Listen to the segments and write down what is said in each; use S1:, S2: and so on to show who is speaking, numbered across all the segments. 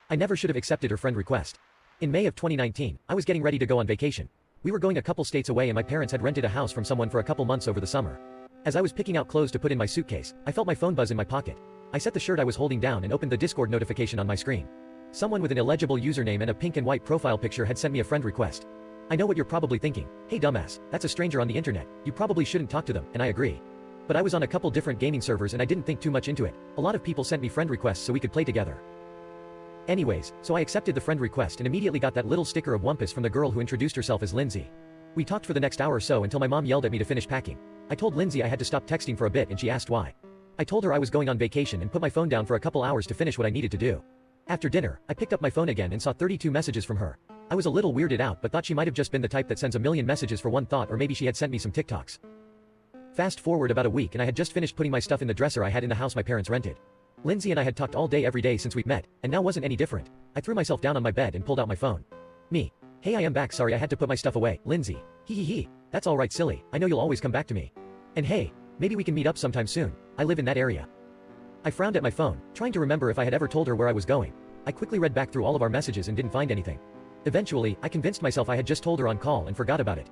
S1: I never should have accepted her friend request. In May of 2019, I was getting ready to go on vacation. We were going a couple states away and my parents had rented a house from someone for a couple months over the summer. As I was picking out clothes to put in my suitcase, I felt my phone buzz in my pocket. I set the shirt I was holding down and opened the Discord notification on my screen. Someone with an illegible username and a pink and white profile picture had sent me a friend request. I know what you're probably thinking. Hey dumbass, that's a stranger on the internet, you probably shouldn't talk to them, and I agree. But I was on a couple different gaming servers and I didn't think too much into it. A lot of people sent me friend requests so we could play together. Anyways, so I accepted the friend request and immediately got that little sticker of Wumpus from the girl who introduced herself as Lindsay. We talked for the next hour or so until my mom yelled at me to finish packing. I told Lindsay I had to stop texting for a bit and she asked why. I told her I was going on vacation and put my phone down for a couple hours to finish what I needed to do. After dinner, I picked up my phone again and saw 32 messages from her. I was a little weirded out but thought she might have just been the type that sends a million messages for one thought, or maybe she had sent me some TikToks. Fast forward about a week and I had just finished putting my stuff in the dresser I had in the house my parents rented. Lindsay and I had talked all day every day since we'd met, and now wasn't any different. I threw myself down on my bed and pulled out my phone. Me. Hey, I am back, sorry I had to put my stuff away. Lindsay. Hee. That's alright silly, I know you'll always come back to me. And hey, maybe we can meet up sometime soon, I live in that area. I frowned at my phone, trying to remember if I had ever told her where I was going. I quickly read back through all of our messages and didn't find anything. Eventually, I convinced myself I had just told her on call and forgot about it.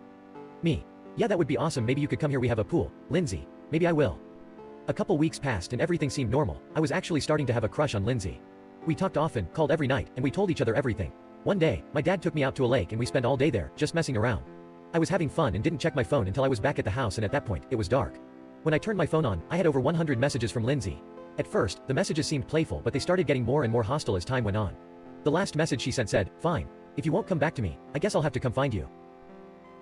S1: Me. Yeah, that would be awesome, maybe you could come here, we have a pool. Lindsay. Maybe I will. A couple weeks passed and everything seemed normal. I was actually starting to have a crush on Lindsay. We talked often, called every night, and we told each other everything. One day, my dad took me out to a lake and we spent all day there, just messing around. I was having fun and didn't check my phone until I was back at the house, and at that point, it was dark. When I turned my phone on, I had over 100 messages from Lindsay. At first, the messages seemed playful but they started getting more and more hostile as time went on. The last message she sent said, "Fine. If you won't come back to me, I guess I'll have to come find you."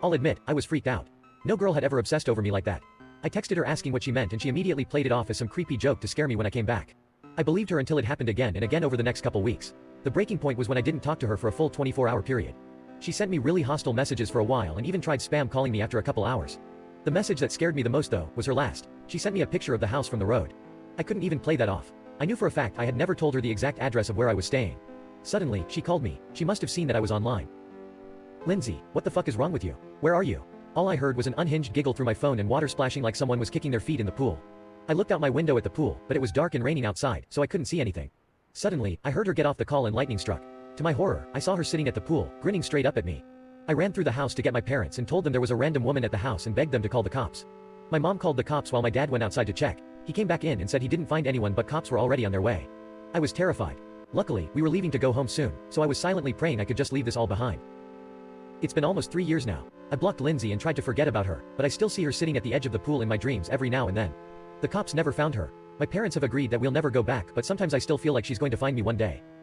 S1: I'll admit, I was freaked out. No girl had ever obsessed over me like that. I texted her asking what she meant and she immediately played it off as some creepy joke to scare me when I came back. I believed her until it happened again and again over the next couple weeks. The breaking point was when I didn't talk to her for a full 24-hour period. She sent me really hostile messages for a while and even tried spam calling me after a couple hours. The message that scared me the most though, was her last. She sent me a picture of the house from the road. I couldn't even play that off. I knew for a fact I had never told her the exact address of where I was staying. Suddenly, she called me. She must have seen that I was online. "Lindsay, what the fuck is wrong with you? Where are you?" All I heard was an unhinged giggle through my phone and water splashing like someone was kicking their feet in the pool. I looked out my window at the pool, but it was dark and raining outside, so I couldn't see anything. Suddenly, I heard her get off the call and lightning struck. To my horror, I saw her sitting at the pool, grinning straight up at me. I ran through the house to get my parents and told them there was a random woman at the house and begged them to call the cops. My mom called the cops while my dad went outside to check. He came back in and said he didn't find anyone but cops were already on their way. I was terrified. Luckily, we were leaving to go home soon, so I was silently praying I could just leave this all behind. It's been almost 3 years now. I blocked Lindsay and tried to forget about her, but I still see her sitting at the edge of the pool in my dreams every now and then. The cops never found her. My parents have agreed that we'll never go back, but sometimes I still feel like she's going to find me one day.